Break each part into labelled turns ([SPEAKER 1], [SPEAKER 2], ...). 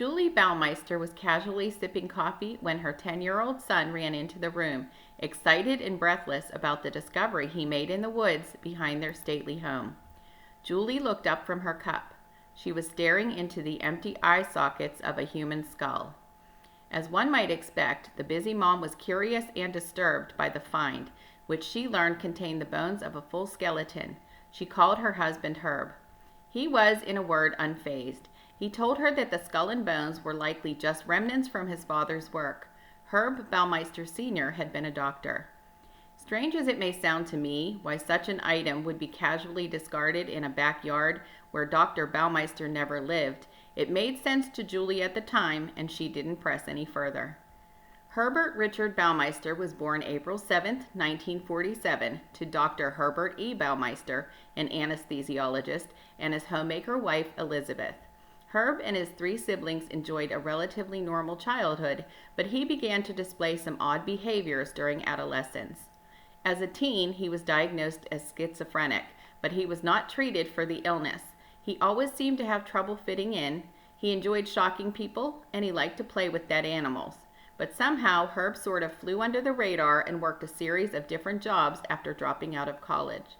[SPEAKER 1] Julie Baumeister was casually sipping coffee when her 10-year-old son ran into the room, excited and breathless about the discovery he made in the woods behind their stately home. Julie looked up from her cup. She was staring into the empty eye sockets of a human skull. As one might expect, the busy mom was curious and disturbed by the find, which she learned contained the bones of a full skeleton. She called her husband Herb. He was, in a word, unfazed. He told her that the skull and bones were likely just remnants from his father's work. Herb Baumeister Sr. had been a doctor. Strange as it may sound to me, why such an item would be casually discarded in a backyard where Dr. Baumeister never lived, it made sense to Julie at the time, and she didn't press any further. Herbert Richard Baumeister was born April 7, 1947, to Dr. Herbert E. Baumeister, an anesthesiologist, and his homemaker wife, Elizabeth. Herb and his 3 siblings enjoyed a relatively normal childhood, but he began to display some odd behaviors during adolescence. As a teen, he was diagnosed as schizophrenic, but he was not treated for the illness. He always seemed to have trouble fitting in, he enjoyed shocking people, and he liked to play with dead animals. But somehow, Herb sort of flew under the radar and worked a series of different jobs after dropping out of college.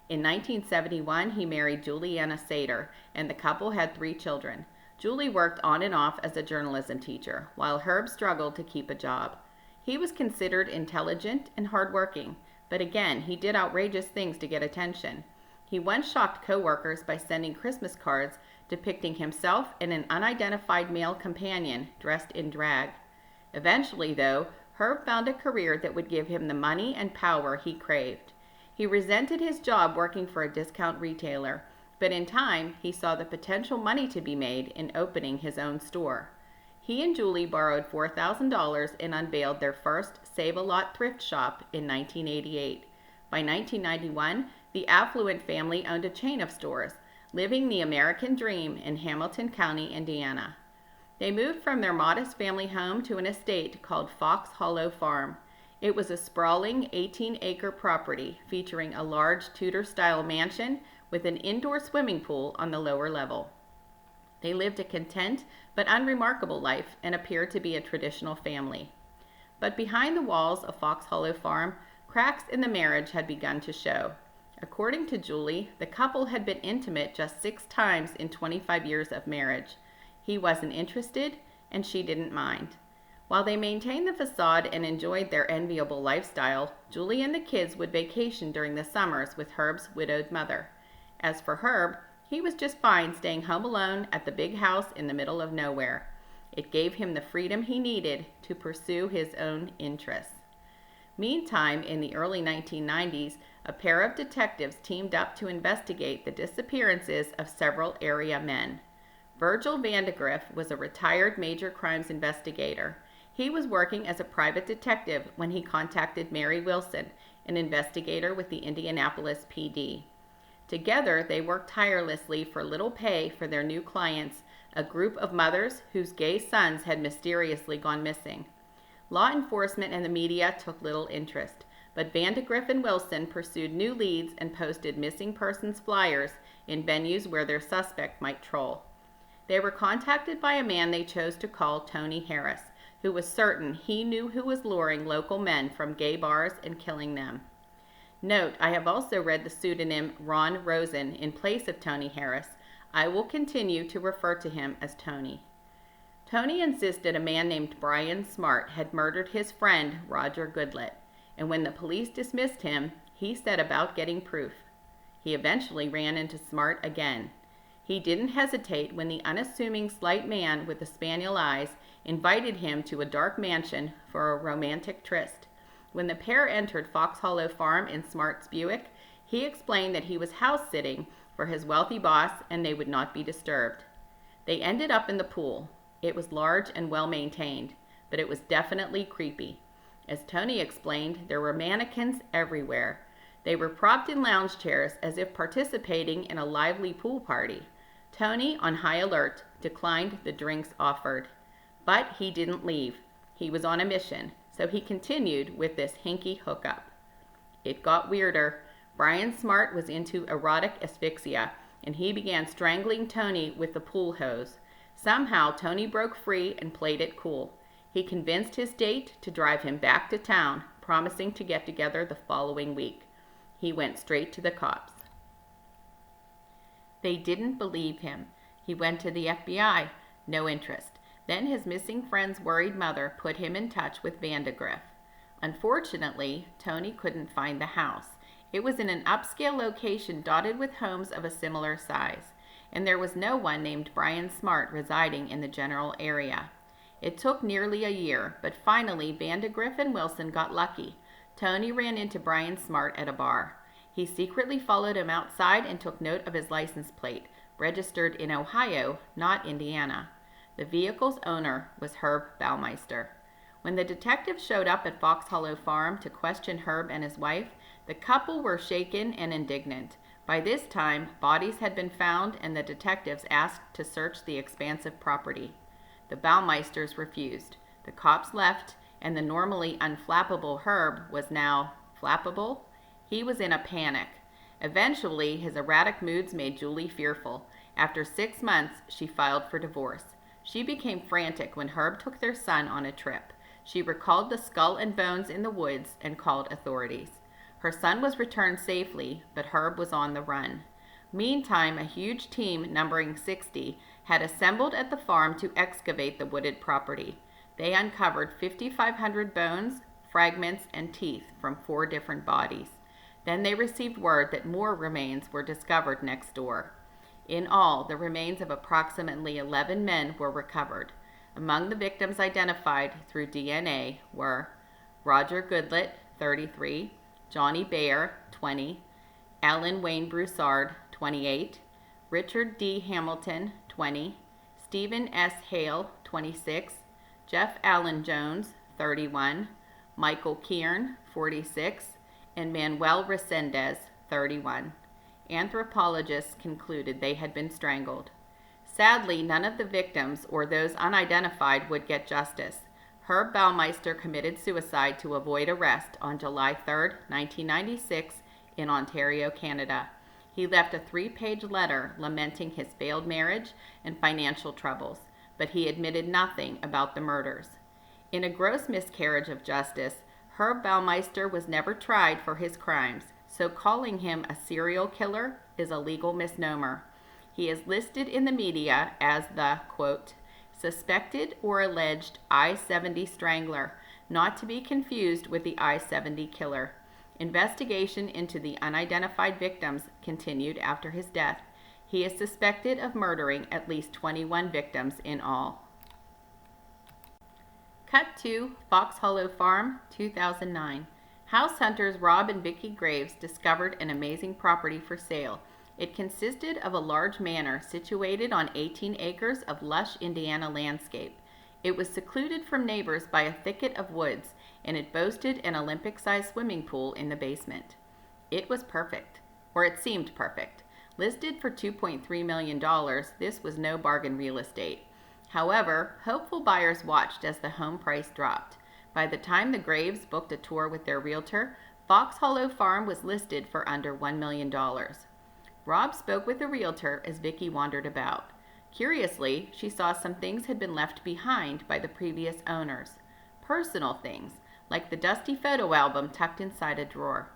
[SPEAKER 1] In 1971, he married Juliana Sater, and the couple had 3 children. Julie worked on and off as a journalism teacher, while Herb struggled to keep a job. He was considered intelligent and hardworking, but again, he did outrageous things to get attention. He once shocked co-workers by sending Christmas cards depicting himself and an unidentified male companion dressed in drag. Eventually, though, Herb found a career that would give him the money and power he craved. He resented his job working for a discount retailer, but in time, he saw the potential money to be made in opening his own store. He and Julie borrowed $4,000 and unveiled their first Sav-a-Lot thrift shop in 1988. By 1991, the affluent family owned a chain of stores, living the American dream in Hamilton County, Indiana. They moved from their modest family home to an estate called Fox Hollow Farm. It was a sprawling 18-acre property featuring a large Tudor-style mansion with an indoor swimming pool on the lower level. They lived a content but unremarkable life and appeared to be a traditional family. But behind the walls of Fox Hollow Farm, cracks in the marriage had begun to show. According to Julie, the couple had been intimate just 6 times in 25 years of marriage. He wasn't interested, and she didn't mind. While they maintained the facade and enjoyed their enviable lifestyle, Julie and the kids would vacation during the summers with Herb's widowed mother. As for Herb, he was just fine staying home alone at the big house in the middle of nowhere. It gave him the freedom he needed to pursue his own interests. Meantime, in the early 1990s, a pair of detectives teamed up to investigate the disappearances of several area men. Virgil Vandegrift was a retired major crimes investigator. He was working as a private detective when he contacted Mary Wilson, an investigator with the Indianapolis PD. Together, they worked tirelessly for little pay for their new clients, a group of mothers whose gay sons had mysteriously gone missing. Law enforcement and the media took little interest, but Vandegrift and Wilson pursued new leads and posted missing persons flyers in venues where their suspect might troll. They were contacted by a man they chose to call Tony Harris, who was certain he knew who was luring local men from gay bars and killing them. Note, I have also read the pseudonym Ron Rosen in place of Tony Harris. I will continue to refer to him as Tony. Tony insisted a man named Brian Smart had murdered his friend Roger Goodlett, and when the police dismissed him, he set about getting proof. He eventually ran into Smart again. He didn't hesitate when the unassuming slight man with the spaniel eyes invited him to a dark mansion for a romantic tryst. When the pair entered Fox Hollow Farm in Smart's Buick, he explained that he was house-sitting for his wealthy boss and they would not be disturbed. They ended up in the pool. It was large and well-maintained, but it was definitely creepy. As Tony explained, there were mannequins everywhere. They were propped in lounge chairs as if participating in a lively pool party. Tony, on high alert, declined the drinks offered. But he didn't leave. He was on a mission, so he continued with this hinky hookup. It got weirder. Brian Smart was into erotic asphyxia, and he began strangling Tony with the pool hose. Somehow, Tony broke free and played it cool. He convinced his date to drive him back to town, promising to get together the following week. He went straight to the cops. They didn't believe him. He went to the FBI. No interest. Then his missing friend's worried mother put him in touch with Vandegrift. Unfortunately, Tony couldn't find the house. It was in an upscale location dotted with homes of a similar size, and there was no one named Brian Smart residing in the general area. It took nearly a year, but finally Vandegrift and Wilson got lucky. Tony ran into Brian Smart at a bar. He secretly followed him outside and took note of his license plate, registered in Ohio, not Indiana. The vehicle's owner was Herb Baumeister. When the detectives showed up at Fox Hollow Farm to question Herb and his wife, the couple were shaken and indignant. By this time, bodies had been found and the detectives asked to search the expansive property. The Baumeisters refused. The cops left, and the normally unflappable Herb was now flappable. He was in a panic. Eventually, his erratic moods made Julie fearful. After 6 months, she filed for divorce. She became frantic when Herb took their son on a trip. She recalled the skull and bones in the woods and called authorities. Her son was returned safely, but Herb was on the run. Meantime, a huge team numbering 60 had assembled at the farm to excavate the wooded property. They uncovered 5,500 bones, fragments, and teeth from 4 different bodies. Then they received word that more remains were discovered next door. In all, the remains of approximately 11 men were recovered. Among the victims identified through DNA were Roger Goodlett, 33, Johnny Bayer, 20, Alan Wayne Broussard, 28, Richard D. Hamilton, 20, Stephen S. Hale, 26, Jeff Allen Jones, 31, Michael Kieran, 46, and Manuel Resendez, 31. Anthropologists concluded they had been strangled. Sadly, none of the victims or those unidentified would get justice. Herb Baumeister committed suicide to avoid arrest on July 3, 1996, in Ontario, Canada. He left a 3-page letter lamenting his failed marriage and financial troubles, but he admitted nothing about the murders. In a gross miscarriage of justice, Herb Baumeister was never tried for his crimes, so calling him a serial killer is a legal misnomer. He is listed in the media as the, quote, suspected or alleged I-70 Strangler, not to be confused with the I-70 killer. Investigation into the unidentified victims continued after his death. He is suspected of murdering at least 21 victims in all. Cut to Fox Hollow Farm, 2009. House hunters Rob and Vicki Graves discovered an amazing property for sale. It consisted of a large manor situated on 18 acres of lush Indiana landscape. It was secluded from neighbors by a thicket of woods, and it boasted an Olympic-sized swimming pool in the basement. It was perfect, or it seemed perfect. Listed for $2.3 million, this was no bargain real estate. However, hopeful buyers watched as the home price dropped. By the time the Graves booked a tour with their realtor, Fox Hollow Farm was listed for under $1 million. Rob spoke with the realtor as Vicki wandered about. Curiously, she saw some things had been left behind by the previous owners. Personal things, like the dusty photo album tucked inside a drawer.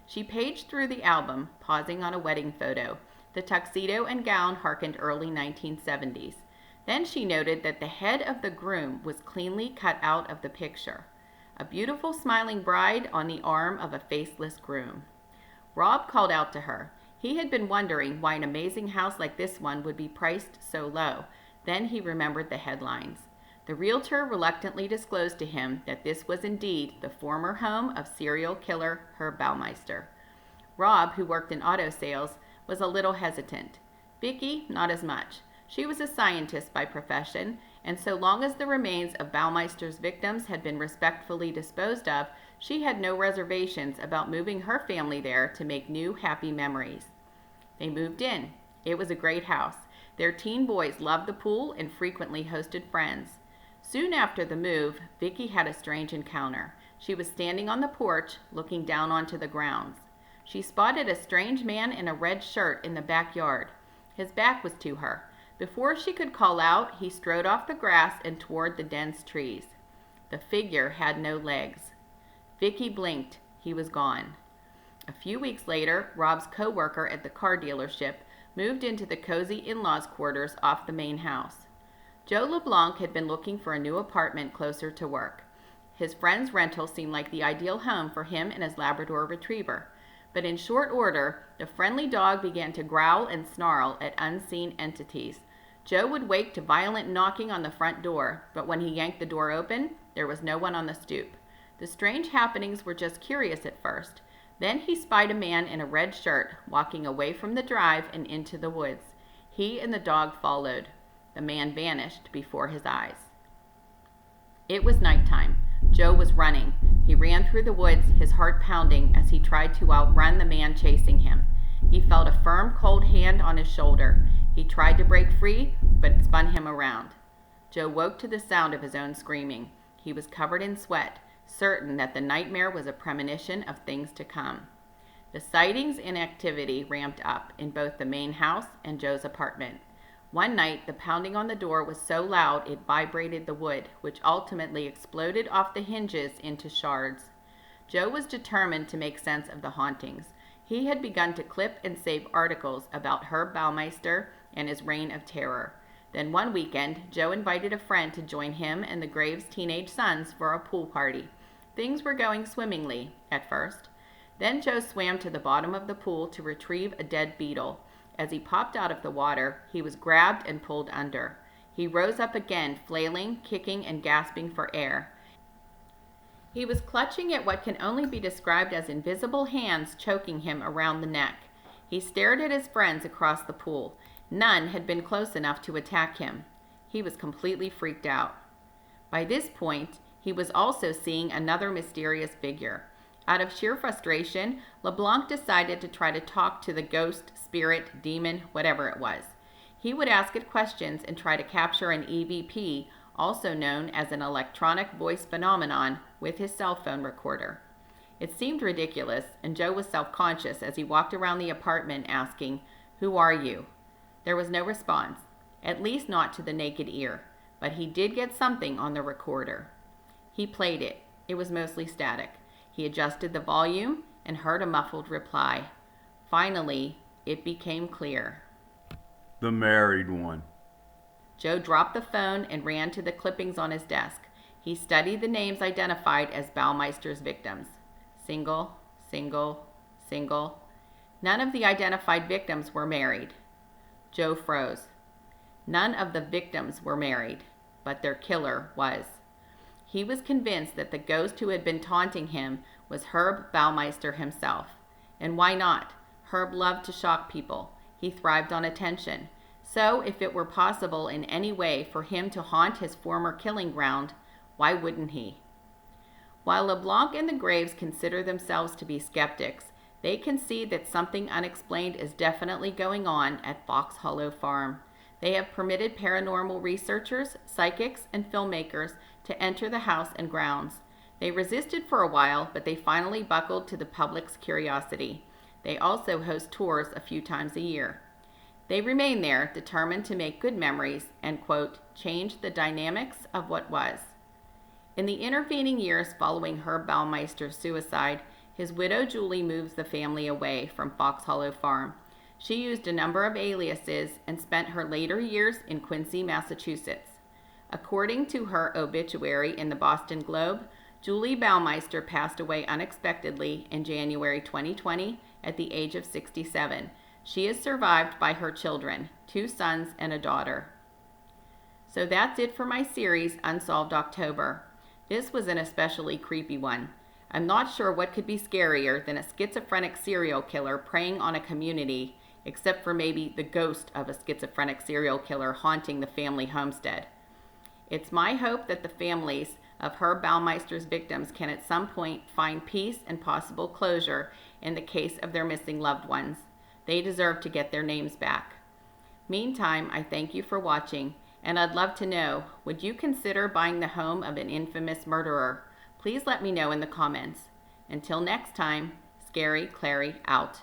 [SPEAKER 1] She paged through the album, pausing on a wedding photo. The tuxedo and gown harkened early 1970s. Then she noted that the head of the groom was cleanly cut out of the picture. A beautiful smiling bride on the arm of a faceless groom. Rob called out to her. He had been wondering why an amazing house like this one would be priced so low. Then he remembered the headlines. The realtor reluctantly disclosed to him that this was indeed the former home of serial killer Herb Baumeister. Rob, who worked in auto sales, was a little hesitant. Vicki, not as much. She was a scientist by profession, and so long as the remains of Baumeister's victims had been respectfully disposed of, she had no reservations about moving her family there to make new, happy memories. They moved in. It was a great house. Their teen boys loved the pool and frequently hosted friends. Soon after the move, Vicki had a strange encounter. She was standing on the porch, looking down onto the grounds. She spotted a strange man in a red shirt in the backyard. His back was to her. Before she could call out, he strode off the grass and toward the dense trees. The figure had no legs. Vicky blinked. He was gone. A few weeks later, Rob's co-worker at the car dealership moved into the cozy in-laws quarters off the main house. Joe LeBlanc had been looking for a new apartment closer to work. His friend's rental seemed like the ideal home for him and his Labrador retriever. But in short order, the friendly dog began to growl and snarl at unseen entities. Joe would wake to violent knocking on the front door, but when he yanked the door open, there was no one on the stoop. The strange happenings were just curious at first. Then he spied a man in a red shirt walking away from the drive and into the woods. He and the dog followed. The man vanished before his eyes. It was nighttime. Joe was running. He ran through the woods, his heart pounding as he tried to outrun the man chasing him. He felt a firm, cold hand on his shoulder. He tried to break free, but it spun him around. Joe woke to the sound of his own screaming. He was covered in sweat, certain that the nightmare was a premonition of things to come. The sightings and activity ramped up in both the main house and Joe's apartment. One night, the pounding on the door was so loud it vibrated the wood, which ultimately exploded off the hinges into shards. Joe was determined to make sense of the hauntings. He had begun to clip and save articles about Herb Baumeister and his reign of terror. Then one weekend, Joe invited a friend to join him and the Graves' teenage sons for a pool party. Things were going swimmingly at first. Then Joe swam to the bottom of the pool to retrieve a dead beetle. As he popped out of the water, he was grabbed and pulled under. He rose up again, flailing, kicking, and gasping for air. He was clutching at what can only be described as invisible hands choking him around the neck. He stared at his friends across the pool. None had been close enough to attack him. He was completely freaked out. By this point, he was also seeing another mysterious figure. Out of sheer frustration, LeBlanc decided to try to talk to the ghost, spirit, demon, whatever it was. He would ask it questions and try to capture an EVP, also known as an electronic voice phenomenon, with his cell phone recorder. It seemed ridiculous, and Joe was self-conscious as he walked around the apartment asking, "Who are you?" There was no response, at least not to the naked ear, but he did get something on the recorder. He played it. It was mostly static. He adjusted the volume and heard a muffled reply. Finally, it became clear.
[SPEAKER 2] The married one.
[SPEAKER 1] Joe dropped the phone and ran to the clippings on his desk. He studied the names identified as Baumeister's victims. Single, single, single. None of the identified victims were married. Joe froze. None of the victims were married, but their killer was. He was convinced that the ghost who had been taunting him was Herb Baumeister himself. And why not? Herb loved to shock people. He thrived on attention. So, if it were possible in any way for him to haunt his former killing ground, why wouldn't he? While LeBlanc and the Graves consider themselves to be skeptics, they can see that something unexplained is definitely going on at Fox Hollow Farm. They have permitted paranormal researchers, psychics, and filmmakers to enter the house and grounds. They resisted for a while, but they finally buckled to the public's curiosity. They also host tours a few times a year. They remain there, determined to make good memories and, quote, change the dynamics of what was. In the intervening years following Herb Baumeister's suicide, his widow Julie moves the family away from Fox Hollow Farm. She used a number of aliases and spent her later years in Quincy, Massachusetts. According to her obituary in the Boston Globe, Julie Baumeister passed away unexpectedly in January 2020 at the age of 67. She is survived by her children, 2 sons and a daughter. So that's it for my series, Unsolved October. This was an especially creepy one. I'm not sure what could be scarier than a schizophrenic serial killer preying on a community, except for maybe the ghost of a schizophrenic serial killer haunting the family homestead. It's my hope that the families of Herb Baumeister's victims can at some point find peace and possible closure in the case of their missing loved ones. They deserve to get their names back. Meantime, I thank you for watching, and I'd love to know, would you consider buying the home of an infamous murderer? Please let me know in the comments. Until next time, Scary Clarey out.